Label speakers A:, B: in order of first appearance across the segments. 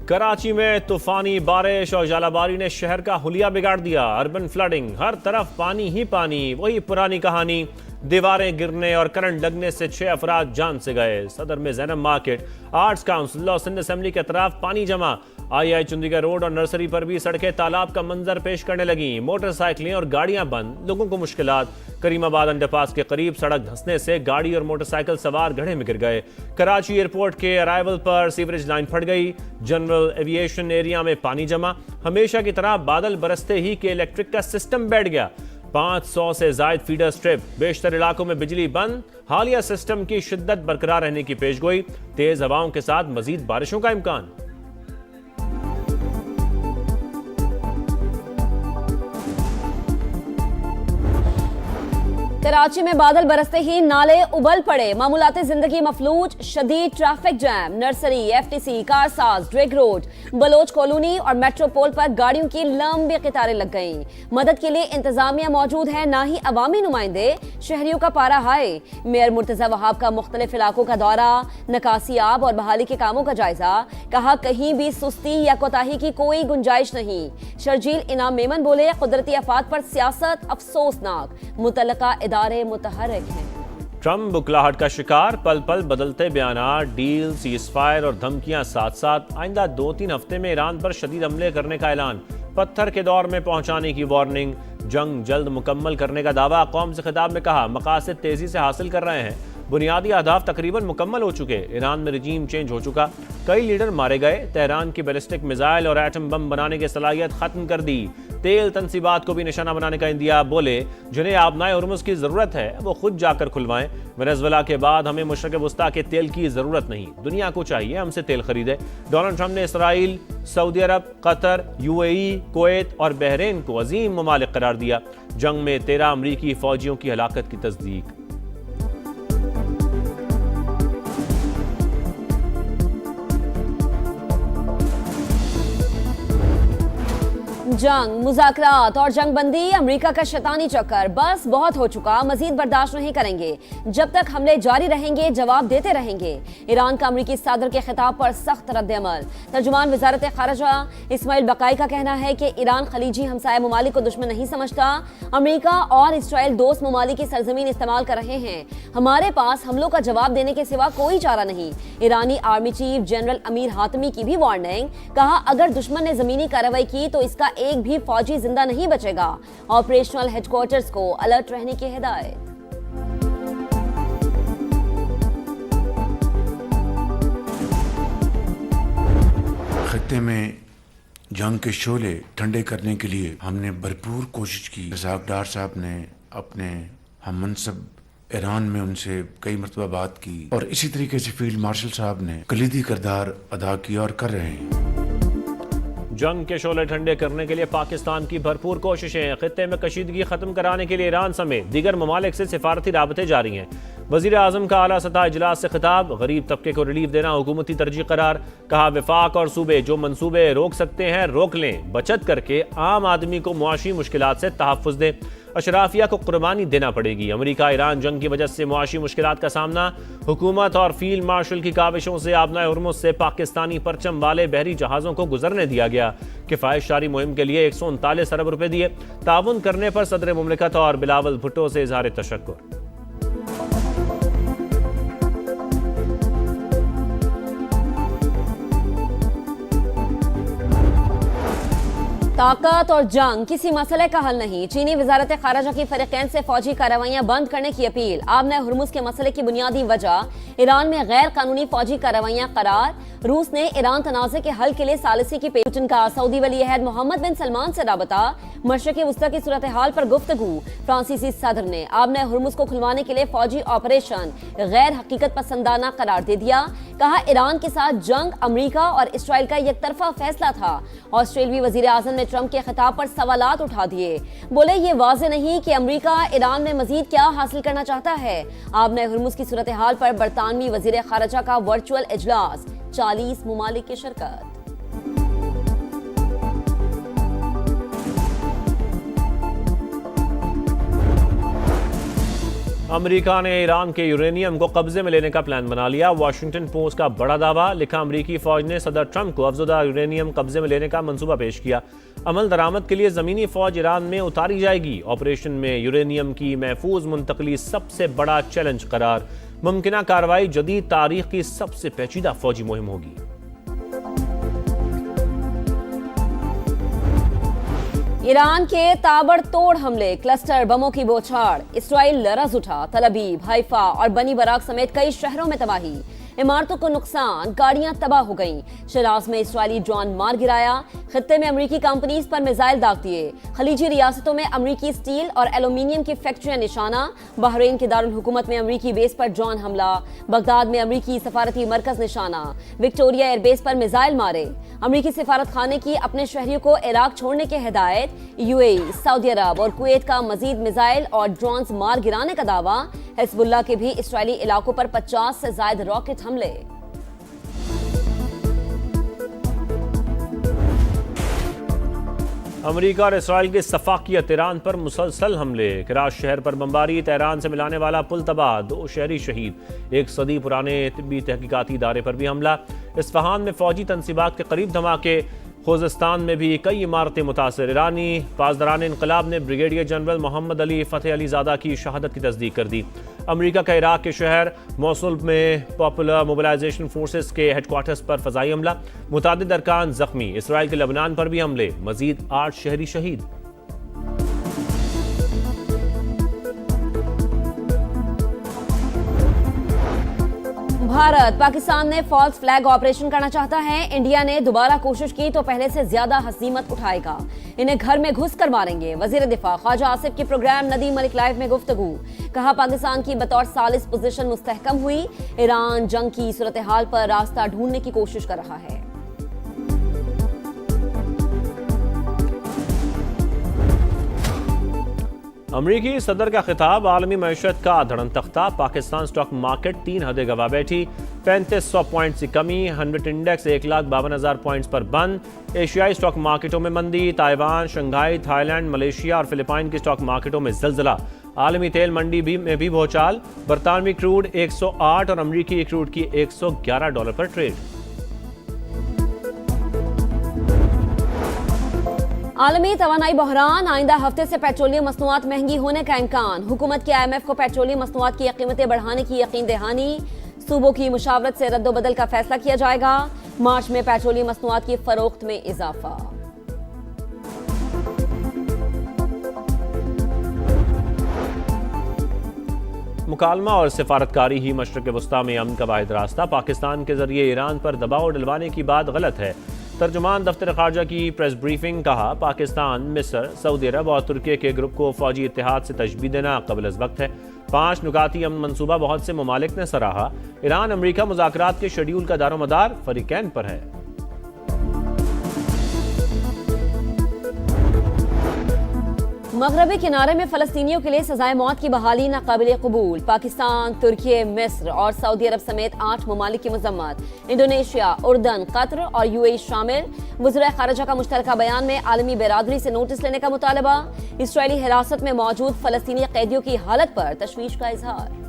A: کراچی میں طوفانی بارش اور ژالہ نے شہر کا حلیہ بگاڑ دیا۔ اربن فلڈنگ، ہر طرف پانی ہی پانی، وہی پرانی کہانی۔ دیواریں گرنے اور کرنٹ لگنے سے 6 افراد جان سے گئے۔ صدر میں زینب مارکیٹ، آرٹس کاؤنسل اور سندھ اسمبلی کے اطراف پانی جمع۔ آئی چندی روڈ اور نرسری پر بھی سڑکیں تالاب کا منظر پیش کرنے لگیں۔ موٹر سائیکلیں اور گاڑیاں بند، لوگوں کو مشکلات۔ کریم آباد انڈر پاس کے قریب سڑک دھنسنے سے گاڑی اور موٹر سائیکل سوار گڑھے میں گر گئے۔ کراچی ایئرپورٹ کے ارائیول پر سیوریج لائن پھٹ گئی۔ جنرل ایویشن ایریا میں پانی جمع۔ ہمیشہ کی طرح بادل برستے ہی کے الیکٹرک کا سسٹم بیٹھ گیا۔ 500 سے زائد فیڈر سٹرپ، بیشتر علاقوں میں بجلی بند۔ حالیہ سسٹم کی شدت برقرار رہنے کی پیشگوئی، تیز ہواؤں کے ساتھ مزید بارشوں کا امکان۔
B: کراچی میں بادل برستے ہی نالے ابل پڑے، معمولات زندگی مفلوج، شدید traffic jam. Nursery, F T C, Karsaz, drag road, Baloch colony اور میٹرو پول پر گاڑیوں کی لمبی قطاریں لگ گئیں۔ مدد کے لیے انتظامیہ موجود ہے، نہ ہی عوامی نمائندے۔ شہریوں کا پارا ہائے۔ میئر مرتضی وہاب کا مختلف علاقوں کا دورہ، نکاسی آب اور بحالی کے کاموں کا جائزہ۔ کہا کہیں بھی سستی یا کوتاہی کی کوئی گنجائش نہیں۔ شرجیل انعام میمن بولے قدرتی آفات پر سیاست افسوسناک، متعلقہ ادارے متحرک ہیں۔
A: ٹرمپ بکلاہٹ کا شکار، پل پل بدلتے بیانات، ڈیل، سیز فائر اور دھمکیاں ساتھ ساتھ۔ آئندہ 2-3 ہفتے میں ایران پر شدید حملے کرنے کا اعلان، پتھر کے دور میں پہنچانے کی وارننگ۔ جنگ جلد مکمل کرنے کا دعویٰ، قوم سے خطاب میں کہا مقاصد تیزی سے حاصل کر رہے ہیں، بنیادی اہداف تقریباً مکمل ہو چکے۔ ایران میں رجیم چینج ہو چکا، کئی لیڈر مارے گئے۔ تہران کی بیلسٹک میزائل اور ایٹم بم بنانے کی صلاحیت ختم کر دی۔ تیل تنصیبات کو بھی نشانہ بنانے کا اندیا، بولے جنہیں آبنائے ہرمز کی ضرورت ہے وہ خود جا کر کھلوائیں۔ ونیزویلا کے بعد ہمیں مشرق وسطیٰ کے تیل کی ضرورت نہیں، دنیا کو چاہیے ہم سے تیل خریدے۔ ڈونلڈ ٹرمپ نے اسرائیل، سعودی عرب، قطر، یو اے ای، کویت اور بحرین کو عظیم ممالک قرار دیا۔ جنگ میں 13 امریکی فوجیوں کی ہلاکت کی تصدیق۔
B: جنگ، مذاکرات اور جنگ بندی، امریکہ کا شیطانی چکر۔ بس بہت ہو چکا، مزید برداشت نہیں کریں گے۔ جب تک حملے جاری رہیں گے جواب دیتے رہیں گے۔ ایران کا امریکی صدر کے خطاب پر سخت رد عمل۔ ترجمان وزارت خارجہ اسماعیل بقائی کا کہنا ہے کہ ایران خلیجی ہمسایہ ممالک کو دشمن نہیں سمجھتا۔ امریکہ اور اسرائیل دوست ممالک کی سرزمین استعمال کر رہے ہیں، ہمارے پاس حملوں کا جواب دینے کے سوا کوئی چارہ نہیں۔ ایرانی آرمی چیف جنرل امیر حاتمی کی بھی وارننگ، کہا اگر دشمن نے زمینی کارروائی کی تو اس کا ایک بھی فوجی زندہ نہیں بچے گا۔ آپریشنل ہیڈ کوارٹرز کو الرٹ رہنے کی ہدایت۔
C: خطے میں جنگ کے شعلے ٹھنڈے کرنے کے لیے ہم نے بھرپور کوشش کی۔ رزاق ڈار صاحب نے اپنے ہم منصب ایران میں ان سے کئی مرتبہ بات کی، اور اسی طریقے سے فیلڈ مارشل صاحب نے کلیدی کردار ادا کیا اور کر رہے ہیں۔
A: جنگ کے شعلے ٹھنڈے کرنے کے لیے پاکستان کی بھرپور کوششیں۔ خطے میں کشیدگی ختم کرانے کے لیے ایران سمیت دیگر ممالک سے سفارتی رابطے جاری ہیں۔ وزیر اعظم کا اعلیٰ سطح اجلاس سے خطاب، غریب طبقے کو ریلیف دینا حکومتی ترجیح قرار۔ کہا وفاق اور صوبے جو منصوبے روک سکتے ہیں روک لیں، بچت کر کے عام آدمی کو معاشی مشکلات سے تحفظ دیں۔ اشرافیہ کو قربانی دینا پڑے گی۔ امریکہ ایران جنگ کی وجہ سے معاشی مشکلات کا سامنا، حکومت اور فیلڈ مارشل کی کاوشوں سے آبنائے ہرمز سے پاکستانی پرچم والے بحری جہازوں کو گزرنے دیا گیا۔ کفایت شاری مہم کے لیے 139 ارب روپے دیے۔ تعاون کرنے پر صدر مملکت اور بلاول بھٹو سے اظہار تشکر۔
B: طاقت اور جنگ کسی مسئلے کا حل نہیں، چینی وزارت خارجہ کی فریقین سے فوجی کارروائیاں بند کرنے کی اپیل۔ آبنائے ہرمز کے مسئلے کی بنیادی وجہ ایران میں غیر قانونی فوجی کارروائیاں قرار۔ روس نے ایران تنازع کے حل کے لیے ثالثی کی پوٹن کا سعودی ولی عہد محمد بن سلمان سے رابطہ۔ مشرق وسطیٰ کی صورتحال پر گفتگو۔ فرانسیسی صدر نے آبنائے ہرمز کو کھلوانے کے لیے فوجی آپریشن غیر حقیقت پسندانہ قرار دے دیا۔ کہا ایران کے ساتھ جنگ امریکہ اور اسرائیل کا یک طرفہ فیصلہ تھا۔ آسٹریلوی وزیر اعظم نے ٹرمپ کے خطاب پر سوالات اٹھا دیے، بولے یہ واضح نہیں کہ امریکہ ایران میں مزید کیا حاصل کرنا چاہتا ہے۔ آبنائے ہرمز کی صورتحال پر برطانوی وزیر خارجہ کا ورچوئل اجلاس، 40 ممالک کی شرکت۔
A: امریکہ نے ایران کے یورینیم کو قبضے میں لینے کا پلان بنا لیا۔ واشنگٹن پوسٹ کا بڑا دعویٰ، لکھا امریکی فوج نے صدر ٹرمپ کو افزودہ یورینیم قبضے میں لینے کا منصوبہ پیش کیا۔ عمل درآمد کے لیے زمینی فوج ایران میں اتاری جائے گی۔ آپریشن میں یورینیم کی محفوظ منتقلی سب سے بڑا چیلنج قرار۔ ممکنہ کارروائی جدید تاریخ کی سب سے پیچیدہ فوجی مہم ہوگی۔
B: ایران کے تابڑ توڑ حملے، کلسٹر بموں کی بوچھاڑ، اسرائیل لرز اٹھا، تل ابیب، حیفا اور بنی براق سمیت کئی شہروں میں تباہی، عمارتوں کو نقصان، گاڑیاں تباہ ہو گئیں۔ شیراز میں اسرائیلی ڈرون مار گرایا، خطے میں امریکی کمپنیز پر میزائل داغ دیے، خلیجی ریاستوں میں امریکی سٹیل اور ایلومینیم کی فیکٹریاں نشانہ، بحرین کے دارالحکومت میں امریکی بیس پر ڈرون حملہ، بغداد میں امریکی سفارتی مرکز نشانہ، وکٹوریا ایئر بیس پر میزائل مارے، امریکی سفارت خانے کی اپنے شہریوں کو عراق چھوڑنے کی ہدایت، یو اے ای، سعودی عرب اور کویت کا مزید میزائل اور ڈرونز مار گرانے کا دعویٰ، حزب اللہ کے بھی اسرائیلی علاقوں پر 50 سے زائد راکٹ حملے۔
A: امریکہ اور اسرائیل کے صفاقیت، ایران پر مسلسل حملے، کراچ شہر پر بمباری، تہران سے ملانے والا پل تباہ، 2 شہری شہید، 1 صدی پرانے طبی تحقیقاتی ادارے پر بھی حملہ، اصفہان میں فوجی تنصیبات کے قریب دھماکے، خوزستان میں بھی کئی عمارتیں متاثر۔ ایرانی پاسداران انقلاب نے بریگیڈیئر جنرل محمد علی فتح علی زادہ کی شہادت کی تصدیق کر دی۔ امریکہ کا عراق کے شہر موصل میں پاپولر موبلائزیشن فورسز کے ہیڈ کوارٹرز پر فضائی حملہ، متعدد ارکان زخمی۔ اسرائیل کے لبنان پر بھی حملے، مزید 8 شہری شہید۔
B: بھارت پاکستان نے فالس فلیگ آپریشن کرنا چاہتا ہے، انڈیا نے دوبارہ کوشش کی تو پہلے سے زیادہ ہزیمت اٹھائے گا، انہیں گھر میں گھس کر ماریں گے۔ وزیر دفاع خواجہ آصف کی پروگرام ندیم ملک لائیو میں گفتگو، کہا پاکستان کی بطور ثالث پوزیشن مستحکم ہوئی، ایران جنگ کی صورتحال پر راستہ ڈھونڈنے کی کوشش کر رہا ہے۔
A: امریکی صدر کا خطاب، عالمی معیشت کا دھڑن تختہ، پاکستان سٹاک مارکیٹ 3 ہدے گواہ بیٹھی، 3500 پوائنٹ سے کمی، 100 انڈیکس 1,52,000 پوائنٹس پر بند۔ ایشیائی سٹاک مارکیٹوں میں مندی، Taiwan, Shanghai, Thailand, Malaysia اور فلپائن کے سٹاک مارکیٹوں میں زلزلہ۔ عالمی تیل منڈی میں بھی بھوچال، برطانوی کروڈ 108 اور امریکی کروڈ کی $111 پر ٹریڈ۔
B: عالمی توانائی بحران، آئندہ ہفتے سے پیٹرولیم مصنوعات مہنگی ہونے کا امکان، حکومت کی IMF کو پیٹرولیم مصنوعات کی قیمتیں بڑھانے کی یقین دہانی، صوبوں کی مشاورت سے رد و بدل کا فیصلہ کیا جائے گا، مارچ میں پیٹرولیم مصنوعات کی فروخت میں اضافہ۔
A: مکالمہ اور سفارتکاری ہی مشرق وسطیٰ میں امن کا واحد راستہ، پاکستان کے ذریعے ایران پر دباؤ ڈلوانے کی بات غلط ہے۔ ترجمان دفتر خارجہ کی پریس بریفنگ، کہا پاکستان، مصر، سعودی عرب اور ترکی کے گروپ کو فوجی اتحاد سے تشبیہ دینا قبل از وقت ہے۔ 5 نکاتی امن منصوبہ بہت سے ممالک نے سراہا، ایران امریکہ مذاکرات کے شیڈول کا دار و مدار فریقین پر ہے۔
B: مغربی کنارے میں فلسطینیوں کے لیے سزائے موت کی بحالی ناقابل قبول، پاکستان، ترکی، مصر اور سعودی عرب سمیت 8 ممالک کی مذمت، انڈونیشیا، اردن، قطر اور UAE شامل۔ وزرائے خارجہ کا مشترکہ بیان میں عالمی برادری سے نوٹس لینے کا مطالبہ، اسرائیلی حراست میں موجود فلسطینی قیدیوں کی حالت پر تشویش کا اظہار۔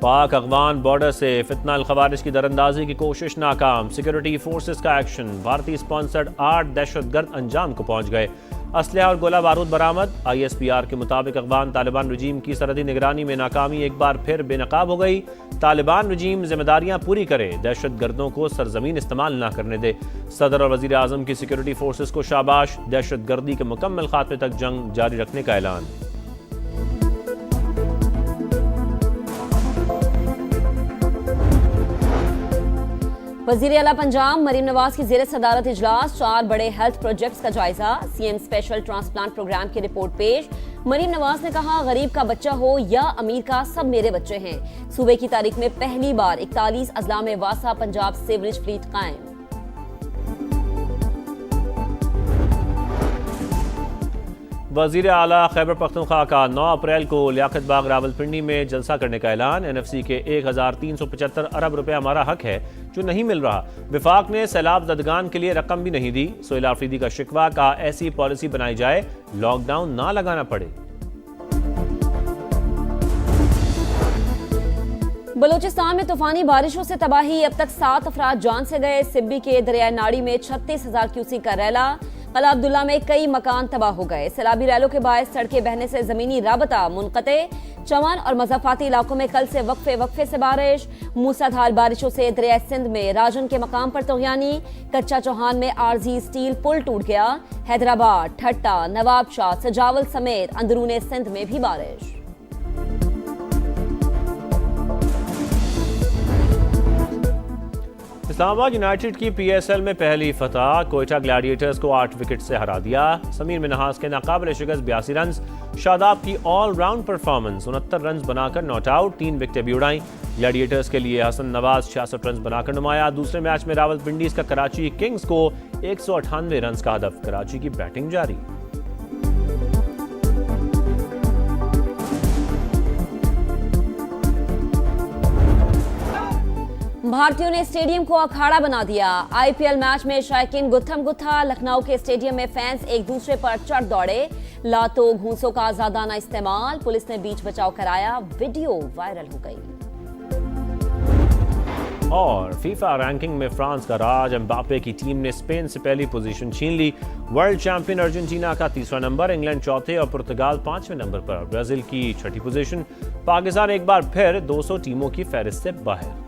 A: پاک افغان بارڈر سے فتنہ الخوارج کی دراندازی کی کوشش ناکام، سیکورٹی فورسز کا ایکشن، بھارتی سپانسرڈ 8 دہشت گرد انجام کو پہنچ گئے، اسلحہ اور گولہ بارود برآمد۔ ISPR کے مطابق افغان طالبان رجیم کی سرحدی نگرانی میں ناکامی ایک بار پھر بے نقاب ہو گئی، طالبان رجیم ذمہ داریاں پوری کرے، دہشت گردوں کو سرزمین استعمال نہ کرنے دے۔ صدر اور وزیر اعظم کی سیکورٹی فورسز کو شاباش، دہشت گردی کے مکمل خاتمے تک جنگ جاری رکھنے کا اعلان۔
B: وزیر اعلیٰ پنجاب مریم نواز کی زیر صدارت اجلاس، 4 بڑے ہیلتھ پروجیکٹس کا جائزہ، CM اسپیشل ٹرانسپلانٹ پروگرام کی رپورٹ پیش۔ مریم نواز نے کہا غریب کا بچہ ہو یا امیر کا، سب میرے بچے ہیں۔ صوبے کی تاریخ میں پہلی بار 41 اضلاع میں واسع پنجاب سیوریج فلیٹ قائم۔
A: وزیر اعلیٰ خیبر پختونخوا کا 9 اپریل کو لیاقت باغ راولپنڈی میں جلسہ کرنے کا اعلان، NFC کے 1375 ارب روپے ہمارا حق ہے، جو نہیں مل رہا۔ وفاق نے سیلاب زدگان کے لیے رقم بھی نہیں دی۔ سہیل آفریدی کا شکوہ، کہا ایسی پالیسی بنائی جائے لاک ڈاؤن نہ لگانا پڑے۔
B: بلوچستان میں طوفانی بارشوں سے تباہی، اب تک 7 افراد جان سے گئے۔ سبی کے دریائے ناڑی میں 36,000 کیوسیک کا ریلا، قلعہ عبداللہ میں کئی مکان تباہ ہو گئے۔ سیلابی ریلوں کے باعث سڑکیں بہنے سے زمینی رابطہ منقطع۔ چمن اور مضافاتی علاقوں میں کل سے وقفے سے بارش۔ موسلادھار بارشوں سے دریائے سندھ میں راجن کے مقام پر طغیانی۔ کچا چوہان میں عارضی سٹیل پل ٹوٹ گیا۔ حیدرآباد، ٹھٹا، نواب شاہ، سجاول سمیت اندرون سندھ میں بھی بارش۔
A: اسلام آباد یونائیٹڈ کی پی ایس ایل میں پہلی فتح، کوئٹہ گلیڈیٹرز کو 8 وکٹ سے ہرا دیا۔ سمیر منہاس کے ناقابل شکست 82 رنز، شاداب کی آل راؤنڈ پرفارمنس 69 رنز بنا کر ناٹ آؤٹ، 3 وکٹیں بھی اڑائیں۔ گلیڈیٹرز کے لیے حسن نواز 66 رنز بنا کر نمایاں۔ دوسرے میچ میں راولپنڈیز کا کراچی کنگز کو 198 رنز کا ہدف، کراچی کی بیٹنگ جاری۔
B: بھارتیوں نے اسٹیڈیم کو اکھاڑا بنا دیا۔ آئی پی ایل میچ میں شائقین گتھم گتھا، لکھنؤ کے اسٹیڈیم میں فینس ایک دوسرے پر چڑھ دوڑے، لاتوں گھونسوں کا آزادانہ استعمال، پولیس نے بیچ بچاؤ کرایا، ویڈیو وائرل ہو گئی۔
A: اور فیفا رینکنگ میں فرانس کا راج، امباپے کی ٹیم نے اسپین سے پہلی پوزیشن چھین لی۔ ورلڈ چیمپئن ارجنٹینا کا 3را نمبر، انگلینڈ 4تھے اور پرتگال 5ویں نمبر پر، برازیل کی 6ٹھی پوزیشن۔ پاکستان ایک بار پھر 200 ٹیموں کی فہرست سے باہر۔